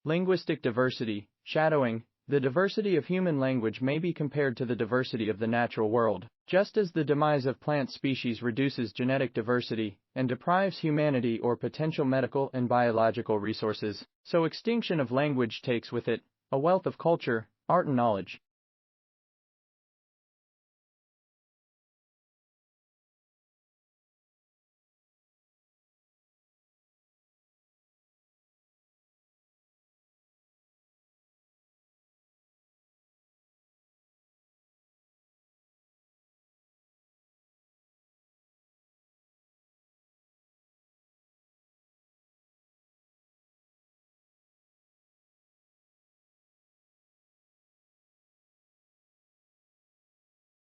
Linguistic diversity, shadowing. The diversity of human language may be compared to the diversity of the natural world. Just as the demise of plant species reduces genetic diversity and deprives humanity or potential medical and biological resources, so extinction of language takes with it a wealth of culture, art and knowledge.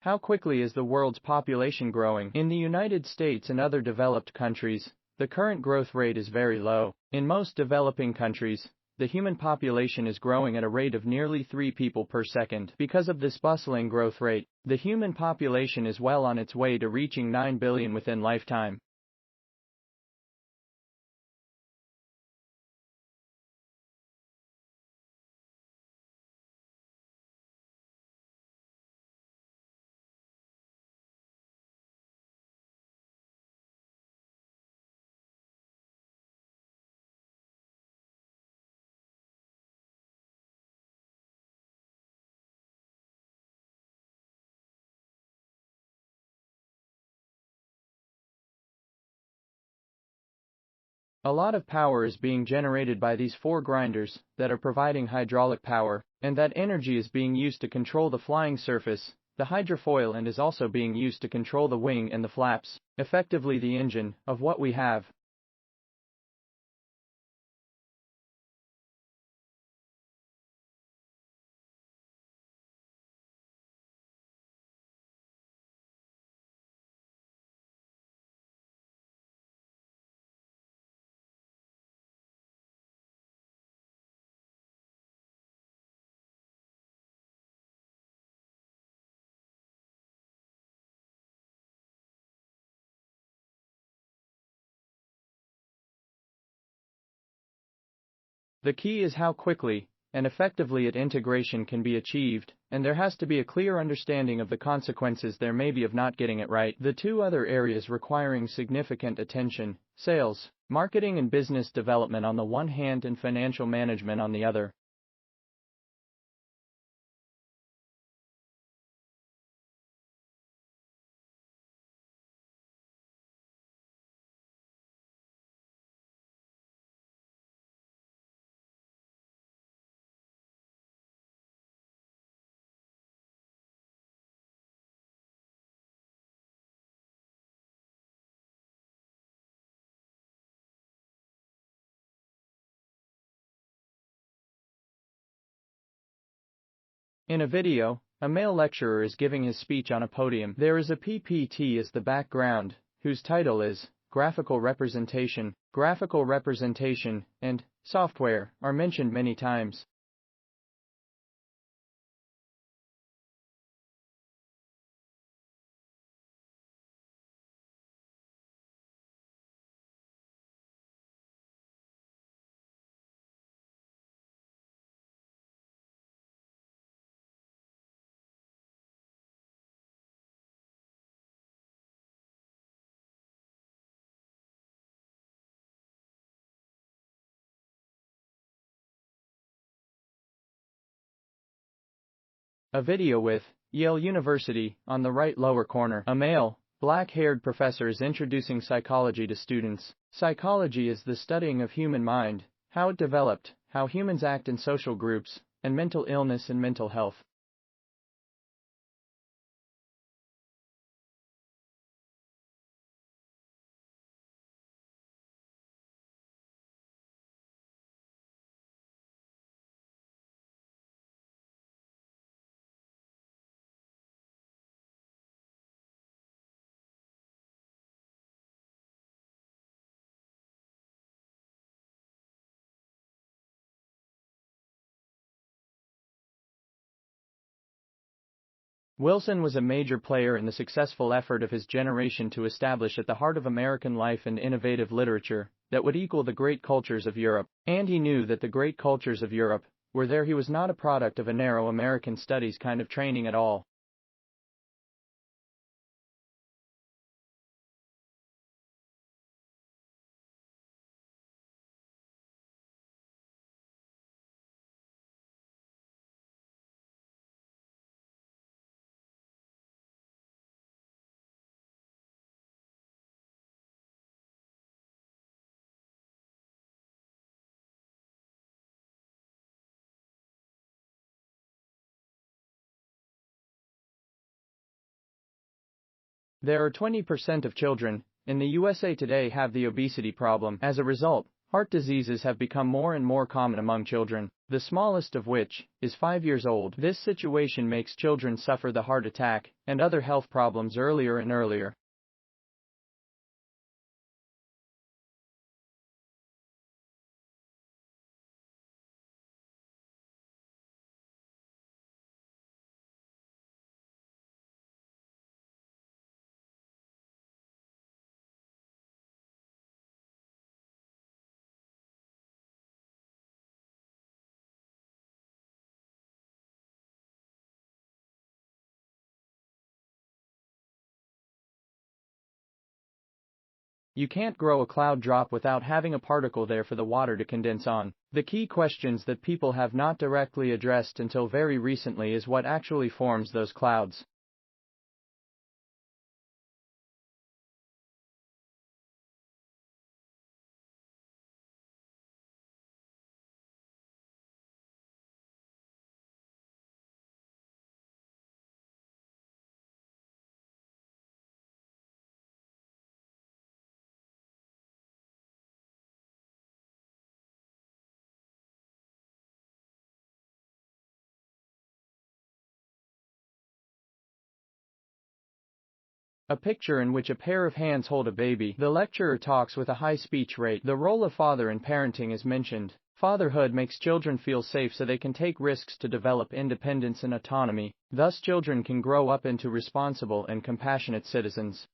How quickly is the world's population growing? In the United States and other developed countries, the current growth rate is very low. In most developing countries, the human population is growing at a rate of nearly 3 people per second. Because of this bustling growth rate, the human population is well on its way to reaching 9 billion within lifetime. A lot of power is being generated by these 4 grinders that are providing hydraulic power, and that energy is being used to control the flying surface, the hydrofoil, and is also being used to control the wing and the flaps, effectively the engine of what we have. The key is how quickly and effectively integration can be achieved, and there has to be a clear understanding of the consequences there may be of not getting it right. The 2 other areas requiring significant attention: sales, marketing and business development on the one hand and financial management on the other. In a video, a male lecturer is giving his speech on a podium. There is a PPT as the background, whose title is Graphical Representation. Graphical representation and software are mentioned many times. A video with Yale University on the right lower corner. A male, black-haired professor is introducing psychology to students. Psychology is the studying of human mind, how it developed, how humans act in social groups, and mental illness and mental health. Wilson was a major player in the successful effort of his generation to establish at the heart of American life and innovative literature that would equal the great cultures of Europe. And he knew that the great cultures of Europe were there. He was not a product of a narrow American studies kind of training at all. There are 20% of children in the USA today have the obesity problem. As a result, heart diseases have become more and more common among children, the smallest of which is 5 years old. This situation makes children suffer the heart attack and other health problems earlier and earlier. You can't grow a cloud drop without having a particle there for the water to condense on. The key questions that people have not directly addressed until very recently is what actually forms those clouds. A picture in which a pair of hands hold a baby. The lecturer talks with a high speech rate. The role of father in parenting is mentioned. Fatherhood makes children feel safe so they can take risks to develop independence and autonomy. Thus, children can grow up into responsible and compassionate citizens.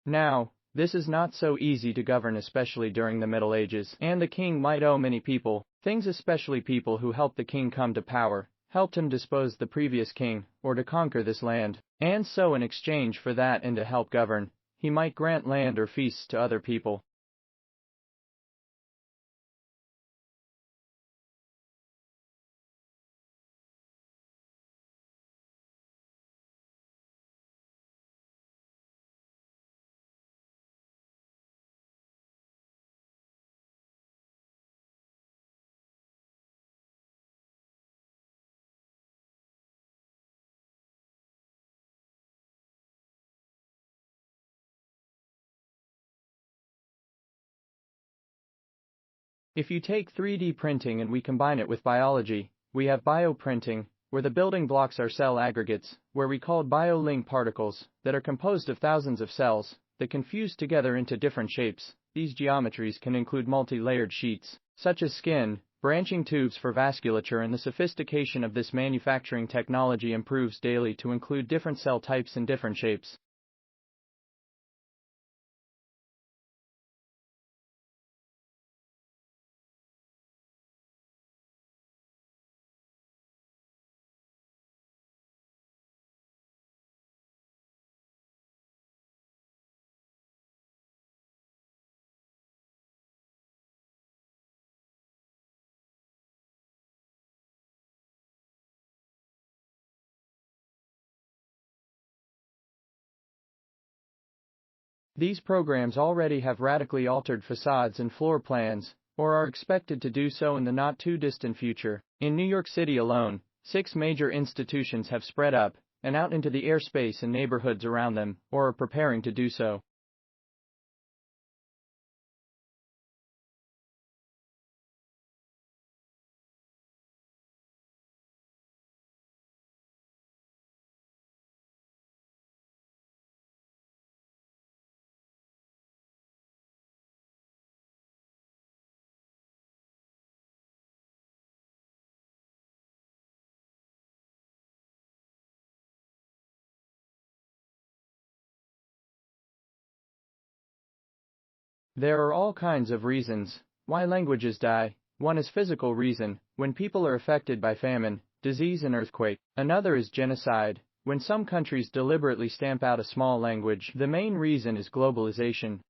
Now, this is not so easy to govern, especially during the Middle Ages, and the king might owe many people things, especially people who helped the king come to power, helped him depose the previous king, or to conquer this land, and so in exchange for that and to help govern, he might grant land or feasts to other people. If you take 3D printing and we combine it with biology, we have bioprinting, where the building blocks are cell aggregates, where we call bio-link particles, that are composed of thousands of cells, that can fuse together into different shapes. These geometries can include multi-layered sheets, such as skin, branching tubes for vasculature, and the sophistication of this manufacturing technology improves daily to include different cell types and different shapes. These programs already have radically altered facades and floor plans, or are expected to do so in the not-too-distant future. In New York City alone, 6 major institutions have spread up and out into the airspace and neighborhoods around them, or are preparing to do so. There are all kinds of reasons why languages die. One is physical reason, when people are affected by famine, disease and earthquake. Another is genocide, when some countries deliberately stamp out a small language. The main reason is globalization.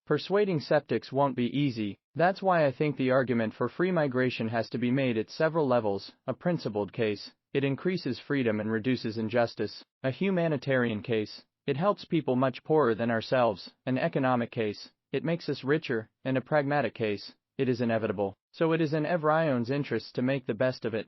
Persuading skeptics won't be easy. That's why I think the argument for free migration has to be made at several levels. A principled case: it increases freedom and reduces injustice. A humanitarian case: it helps people much poorer than ourselves. An economic case: it makes us richer. And a pragmatic case: it is inevitable. So it is in everyone's interests to make the best of it.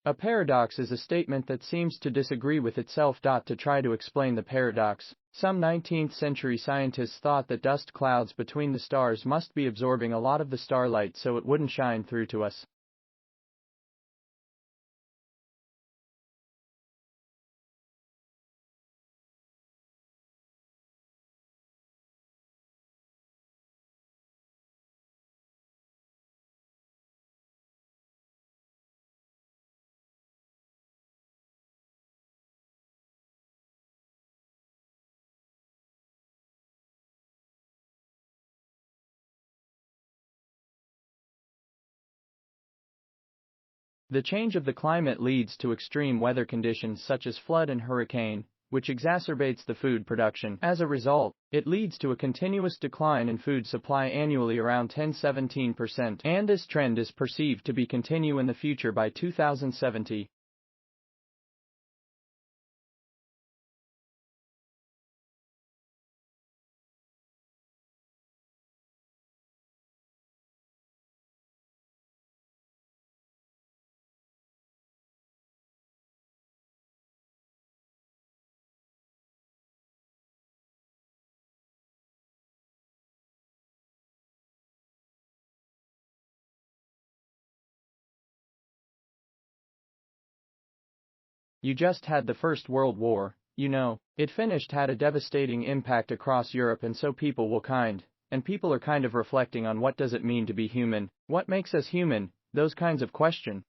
A paradox is a statement that seems to disagree with itself. To try to explain the paradox, some 19th century scientists thought that dust clouds between the stars must be absorbing a lot of the starlight so it wouldn't shine through to us. The change of the climate leads to extreme weather conditions such as flood and hurricane, which exacerbates the food production. As a result, it leads to a continuous decline in food supply annually around 10–17%, and this trend is perceived to be continue in the future by 2070. You just had the First World War, you know. It finished, had a devastating impact across Europe, and so people are kind of reflecting on what does it mean to be human, what makes us human, those kinds of questions.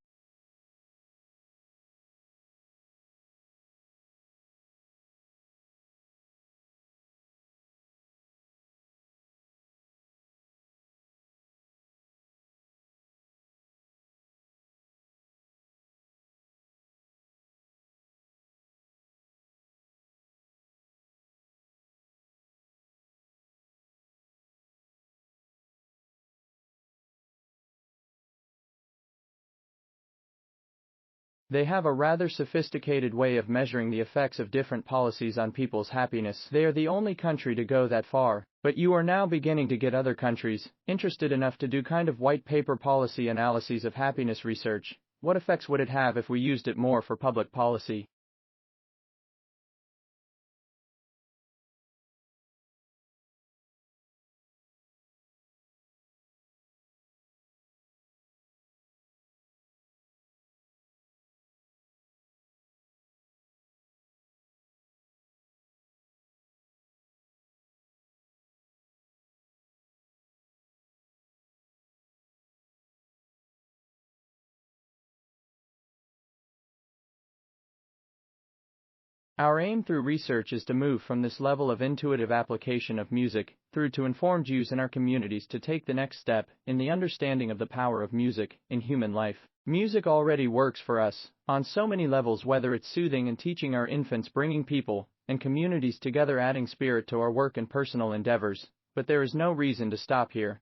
They have a rather sophisticated way of measuring the effects of different policies on people's happiness. They are the only country to go that far, but you are now beginning to get other countries interested enough to do kind of white paper policy analyses of happiness research. What effects would it have if we used it more for public policy? Our aim through research is to move from this level of intuitive application of music through to informed use in our communities to take the next step in the understanding of the power of music in human life. Music already works for us on so many levels, whether it's soothing and teaching our infants, bringing people and communities together, adding spirit to our work and personal endeavors. But there is no reason to stop here.